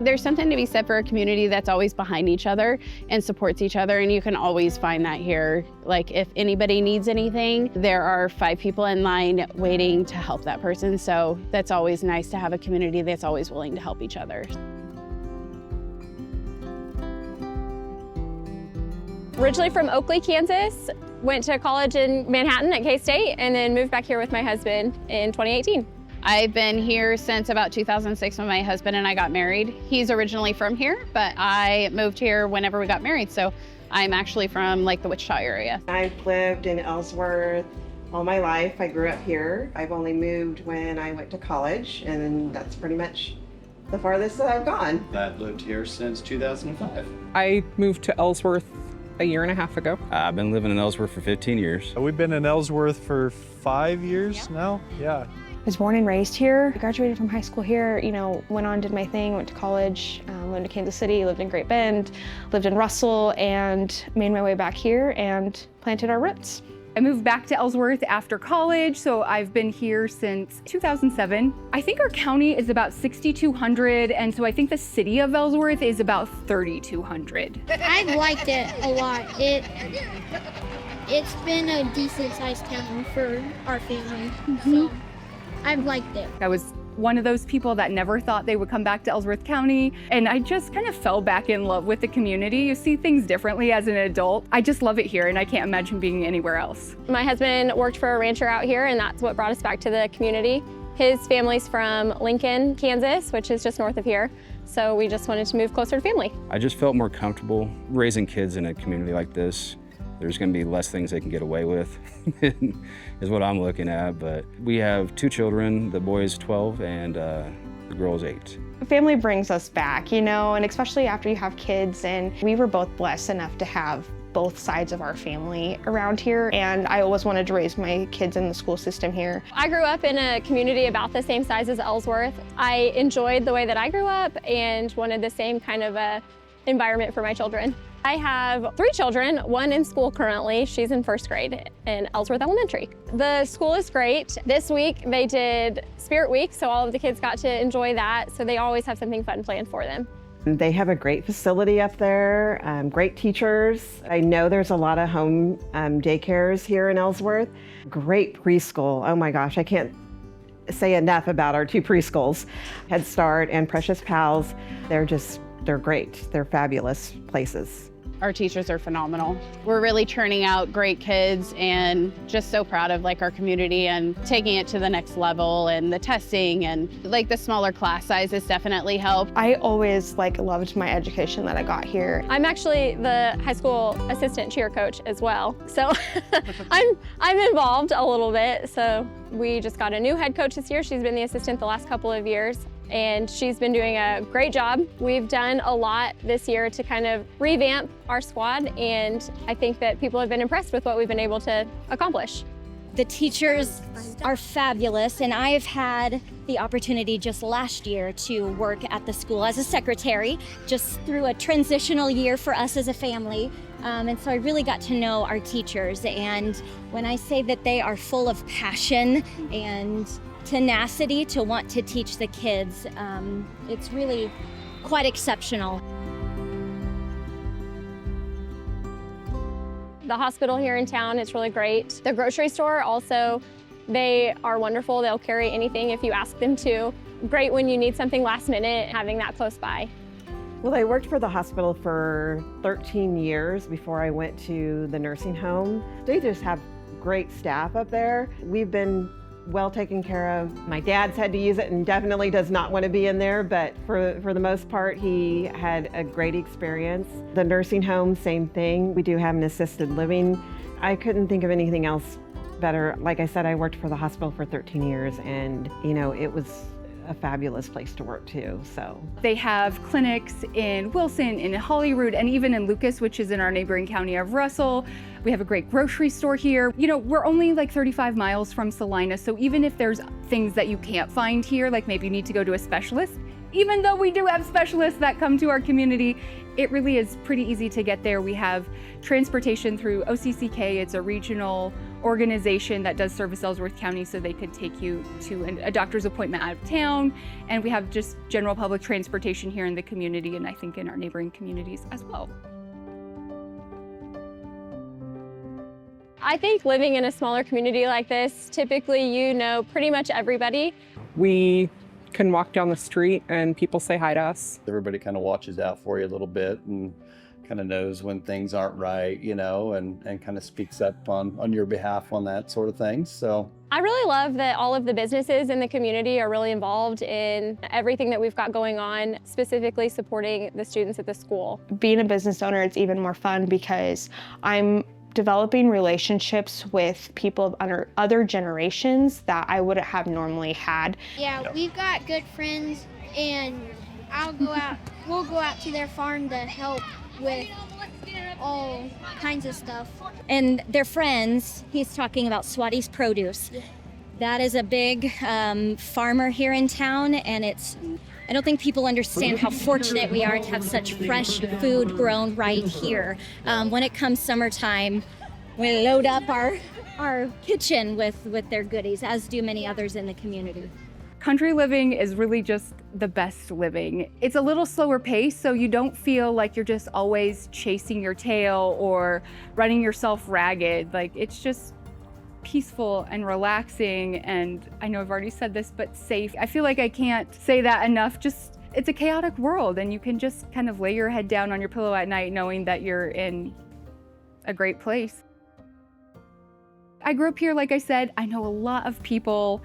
There's something to be said for a community that's always behind each other and supports each other, and you can always find that here. Like if anybody needs anything, there are 5 people in line waiting to help that person, so that's always nice to have a community that's always willing to help each other. Originally from Oakley, Kansas, went to college in Manhattan at K-State, and then moved back here with my husband in 2018. I've been here since about 2006 when my husband and I got married. He's originally from here, but I moved here whenever we got married, so I'm actually from like the Wichita area. I've lived in Ellsworth all my life. I grew up here. I've only moved when I went to college, and that's pretty much the farthest that I've gone. I've lived here since 2005. I moved to Ellsworth a year and a half ago. I've been living in Ellsworth for 15 years. We've been in Ellsworth for 5 years now. Yeah. I was born and raised here. I graduated from high school here, went on, did my thing, went to college, lived in Kansas City, lived in Great Bend, lived in Russell, and made my way back here and planted our roots. I moved back to Ellsworth after college, so I've been here since 2007. I think our county is about 6,200, and so I think the city of Ellsworth is about 3,200. I've liked it a lot. It's been a decent sized town for our family, so I've liked it. I was one of those people that never thought they would come back to Ellsworth County, and I just kind of fell back in love with the community. You see things differently as an adult. I just love it here, and I can't imagine being anywhere else. My husband worked for a rancher out here, and that's what brought us back to the community. His family's from Lincoln, Kansas, which is just north of here, so we just wanted to move closer to family. I just felt more comfortable raising kids in a community like this. There's going to be less things they can get away with, is what I'm looking at. But we have 2 children. The boy is 12 and the girl is 8. Family brings us back, and especially after you have kids, and we were both blessed enough to have both sides of our family around here, and I always wanted to raise my kids in the school system here. I grew up in a community about the same size as Ellsworth. I enjoyed the way that I grew up and wanted the same kind of environment for my children. I have 3 children, one in school currently. She's in 1st grade in Ellsworth Elementary. The school is great. This week they did Spirit Week, so all of the kids got to enjoy that, so they always have something fun planned for them. They have a great facility up there, great teachers. I know there's a lot of home daycares here in Ellsworth. Great preschool. Oh my gosh, I can't say enough about our 2 preschools, Head Start and Precious Pals. They're great. They're fabulous places. Our teachers are phenomenal. We're really churning out great kids and just so proud of our community and taking it to the next level, and the testing and the smaller class sizes definitely help. I always loved my education that I got here. I'm actually the high school assistant cheer coach as well, so I'm involved a little bit. So we just got a new head coach this year. She's been the assistant the last couple of years, and she's been doing a great job. We've done a lot this year to kind of revamp our squad, and I think that people have been impressed with what we've been able to accomplish. The teachers are fabulous, and I've had the opportunity just last year to work at the school as a secretary, just through a transitional year for us as a family. And so I really got to know our teachers, and when I say that they are full of passion and tenacity to want to teach the kids, it's really quite exceptional. The hospital here in town is really great. The grocery store also, they are wonderful. They'll carry anything if you ask them to. Great when you need something last minute, having that close by. Well, I worked for the hospital for 13 years before I went to the nursing home. They just have great staff up there. We've been well taken care of. My dad's had to use it and definitely does not want to be in there, but for the most part, he had a great experience. The nursing home, same thing. We do have an assisted living. I couldn't think of anything else better. Like I said, I worked for the hospital for 13 years, and it was a fabulous place to work too, so. They have clinics in Wilson, in Holyrood, and even in Lucas, which is in our neighboring county of Russell. We have a great grocery store here. We're only 35 miles from Salina, so even if there's things that you can't find here, maybe you need to go to a specialist, even though we do have specialists that come to our community, it really is pretty easy to get there. We have transportation through OCCK. It's a regional organization that does service Ellsworth County, so they could take you to a doctor's appointment out of town. And we have just general public transportation here in the community, and I think in our neighboring communities as well. I think living in a smaller community like this, typically you know pretty much everybody. We can walk down the street and people say hi to us. Everybody kind of watches out for you a little bit and kind of knows when things aren't right, you know, and kind of speaks up on your behalf on that sort of thing. So I really love that all of the businesses in the community are really involved in everything that we've got going on, specifically supporting the students at the school. Being a business owner, it's even more fun because I'm developing relationships with people of other generations that I wouldn't have normally had. Yeah, we've got good friends, and we'll go out to their farm to help with all kinds of stuff. And their friends, he's talking about Swati's Produce. That is a big farmer here in town, and I don't think people understand how fortunate we are to have such fresh food grown right here. When it comes summertime, we load up our kitchen with their goodies, as do many others in the community. Country living is really just the best living. It's a little slower pace, so you don't feel like you're just always chasing your tail or running yourself ragged. Like, it's just peaceful and relaxing, and I know I've already said this, but safe. I feel like I can't say that enough. Just, it's a chaotic world, and you can just kind of lay your head down on your pillow at night knowing that you're in a great place. I grew up here, like I said. I know a lot of people,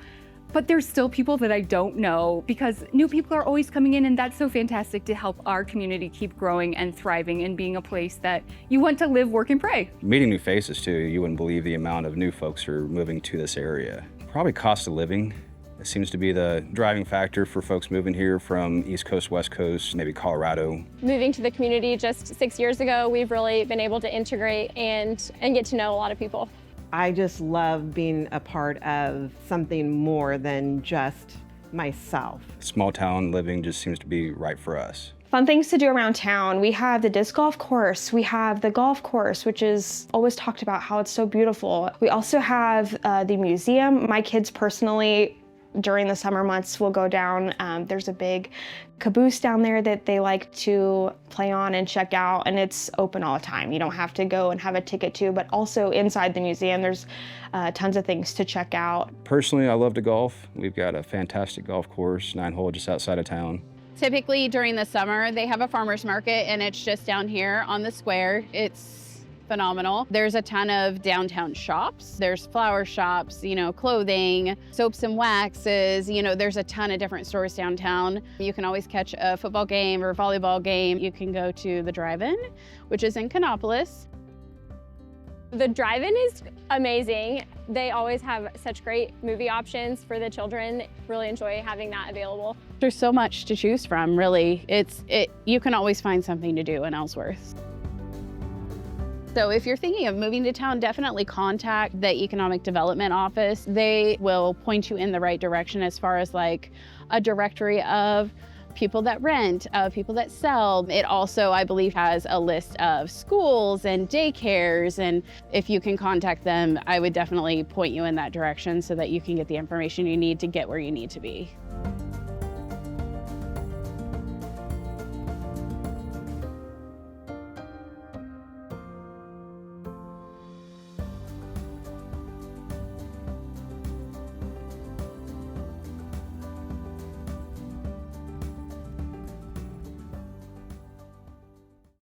but there's still people that I don't know because new people are always coming in, and that's so fantastic to help our community keep growing and thriving and being a place that you want to live, work, and pray. Meeting new faces too, you wouldn't believe the amount of new folks who are moving to this area. Probably cost of living. It seems to be the driving factor for folks moving here from East Coast, West Coast, maybe Colorado. Moving to the community just 6 years ago, we've really been able to integrate and get to know a lot of people. I just love being a part of something more than just myself. Small town living just seems to be right for us. Fun things to do around town. We have the disc golf course. We have the golf course, which is always talked about how it's so beautiful. We also have the museum. My kids personally, during the summer months, will go down. There's a big caboose down there that they like to play on and check out, and it's open all the time. You don't have to go and have a ticket to, but also inside the museum, there's tons of things to check out. Personally, I love to golf. We've got a fantastic golf course, 9-hole just outside of town. Typically during the summer, they have a farmer's market, and it's just down here on the square. It's phenomenal. There's a ton of downtown shops. There's flower shops, you know, clothing, soaps and waxes. You know, there's a ton of different stores downtown. You can always catch a football game or a volleyball game. You can go to the drive-in, which is in Canopolis. The drive-in is amazing. They always have such great movie options for the children. Really enjoy having that available. There's so much to choose from, really. You can always find something to do in Ellsworth. So if you're thinking of moving to town, definitely contact the Economic Development Office. They will point you in the right direction as far as like a directory of people that rent, people that sell. It also, I believe, has a list of schools and daycares, and if you can contact them, I would definitely point you in that direction so that you can get the information you need to get where you need to be.